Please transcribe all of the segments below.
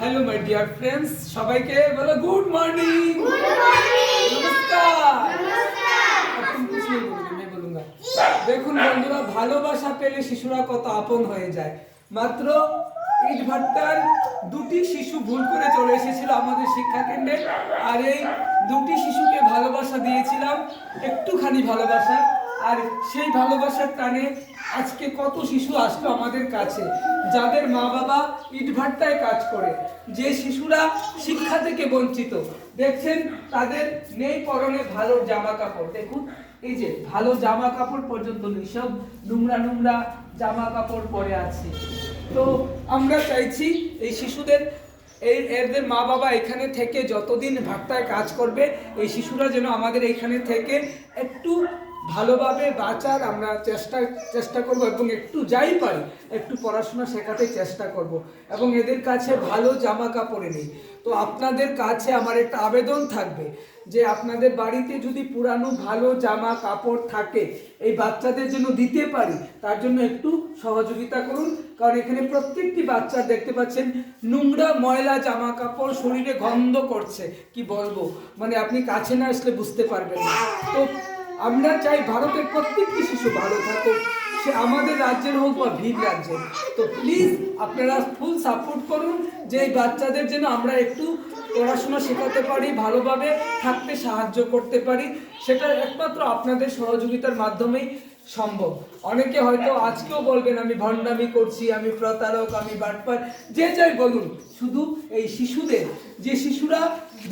Hello my dear friends সবাইকে বলো good morning নমস্কার तुम कुछ नहीं बोलोगे मैं बोलूंगा দেখুন বন্ধুরা ভালোবাসা পেলে শিশুরা কত আপন হয়ে যায় মাত্র ইট ভাট্টার দুটি শিশু ভুল করে চলে এসেছিল আমাদের শিক্ষা কেন্দ্রে আর এই দুটি শিশুকে ভালোবাসা দিয়েছিলাম একটুখানি ভালোবাসা আর সেই ভালোবাসার টানে আজকে কত শিশু আসলো আমাদের কাছে যাদের মা বাবা ইটভাটায় কাজ করে যে শিশুরা শিক্ষা থেকে বঞ্চিত দেখছেন তাদের নেই পরনে ভালো জামা কাপড় দেখুন এই যে ভালো জামা কাপড় পর্যন্ত নেই সব নোংরা নোংরা জামা কাপড় পরে আছে তো আমরা চাইছি এই শিশুদের এদের মা বাবা এখানে থেকে যতদিন ভাট্টায় কাজ করবে এই শিশুরা যেন আমাদের এখানে থেকে একটু ভালোভাবে বাঁচার আমরা চেষ্টা করব এবং একটু যাই পারি একটু পড়াশোনা শেখাতে চেষ্টা করব এবং এদের কাছে ভালো জামা কাপড় নেই তো আপনাদের কাছে আমার একটা আবেদন থাকবে যে আপনাদের বাড়িতে যদি পুরানো ভালো জামা কাপড় থাকে এই বাচ্চাদের জন্য দিতে পারি তার জন্য একটু সহযোগিতা করুন কারণ এখানে প্রত্যেকটি বাচ্চা দেখতে পাচ্ছেন নোংরা ময়লা জামা কাপড় শরীরে গন্ধ করছে কি বলবো মানে আপনি কাছে না আসলে বুঝতে পারবেন না তো আমরা চাই ভারতের প্রত্যেকটি শিশু ভালো থাকুক সে আমাদের রাজ্যের হোক বা ভিন রাজ্যের তো প্লিজ আপনারা ফুল সাপোর্ট করুন যে এই বাচ্চাদের যেন আমরা একটু পড়াশোনা শেখাতে পারি ভালোভাবে থাকতে সাহায্য করতে পারি সেটা একমাত্র আপনাদের সহযোগিতার মাধ্যমেই সম্ভব অনেকে হয়তো আজকেও বলবেন আমি ভণ্ডামি করছি আমি প্রতারক আমি বাটপার যে যাই বলুন শুধু এই শিশুদের যে শিশুরা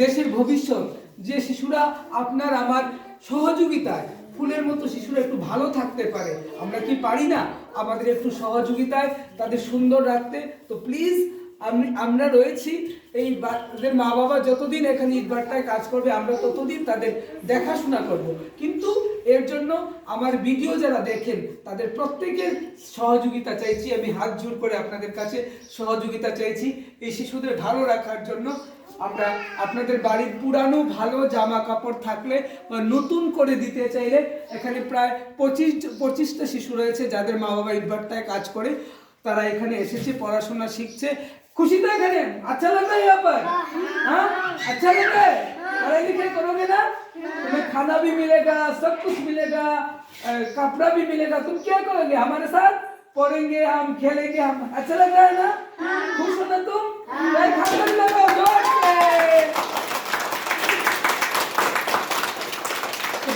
দেশের ভবিষ্যৎ যে শিশুরা আপনার আমার সহযোগিতায় ফুলের মতো শিশুরা একটু ভালো থাকতে পারে আমরা কি পারি না আমাদের একটু সহযোগিতায় তাদের সুন্দর রাখতে তো প্লিজ আমরা রয়েছি এই তাদের মা বাবা যতদিন এখানে ইটভাটায় কাজ করবে আমরা ততদিন তাদের দেখাশোনা করব কিন্তু এর জন্য আমার ভিডিও যারা দেখেন তাদের প্রত্যেকের সহযোগিতা চাইছি আমি হাত জোর করে আপনাদের কাছে সহযোগিতা চাইছি এই শিশুদের ভালো রাখার জন্য আমরা আপনাদের বাড়ির পুরানো ভালো জামা কাপড় থাকলে বা নতুন করে দিতে চাইলে এখানে প্রায় 25টা শিশু রয়েছে যাদের মা বাবা ইটভাটায় কাজ করে তারা এখানে এসেছে পড়াশোনা শিখছে खुशी तो है अच्छा लग रहा है यहाँ पर हाँ अच्छा लग रहा है पढ़ाई लिखाई करोगे ना तुम्हें खाना भी मिलेगा सब कुछ मिलेगा कपड़ा भी मिलेगा तुम क्या करोगे हमारे साथ पढ़ेंगे हम खेलेंगे हम अच्छा लग रहा है ना खुश हो ना तुम लगाओ जोर से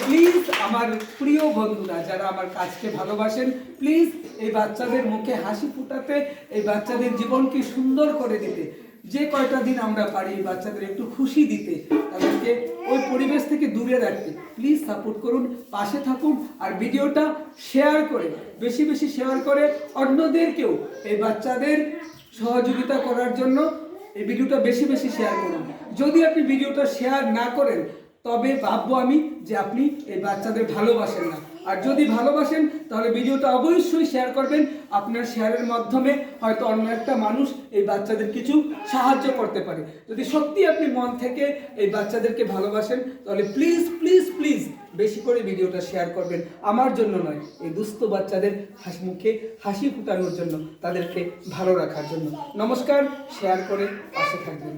প্লিজ আমার প্রিয় বন্ধুরা যারা আমার কাজকে ভালোবাসেন প্লিজ এই বাচ্চাদের মুখে হাসি ফুটাতে এই বাচ্চাদের জীবনকে সুন্দর করে দিতে যে কয়টা দিন আমরা পারি এই বাচ্চাদের একটু খুশি দিতে তাদেরকে ওই পরিবেশ থেকে দূরে রাখতে প্লিজ সাপোর্ট করুন পাশে থাকুন আর ভিডিওটা শেয়ার করে বেশি বেশি শেয়ার করে অন্যদেরকেও এই বাচ্চাদের সহযোগিতা করার জন্য এই ভিডিওটা বেশি বেশি শেয়ার করুন যদি আপনি ভিডিওটা শেয়ার না করেন তবে ভাববো আমি যে আপনি এই বাচ্চাদের ভালোবাসেন না আর যদি ভালোবাসেন তাহলে ভিডিওটা অবশ্যই শেয়ার করবেন আপনার শেয়ারের মাধ্যমে হয়তো অন্য একটা মানুষ এই বাচ্চাদের কিছু সাহায্য করতে পারে যদি সত্যি আপনি মন থেকে এই বাচ্চাদেরকে ভালোবাসেন তাহলে প্লিজ প্লিজ প্লিজ বেশি করে ভিডিওটা শেয়ার করবেন আমার জন্য নয় এই দুস্থ বাচ্চাদের মুখে হাসি ফুটানোর জন্য তাদেরকে ভালো রাখার জন্য নমস্কার শেয়ার করে পাশে থাকবেন।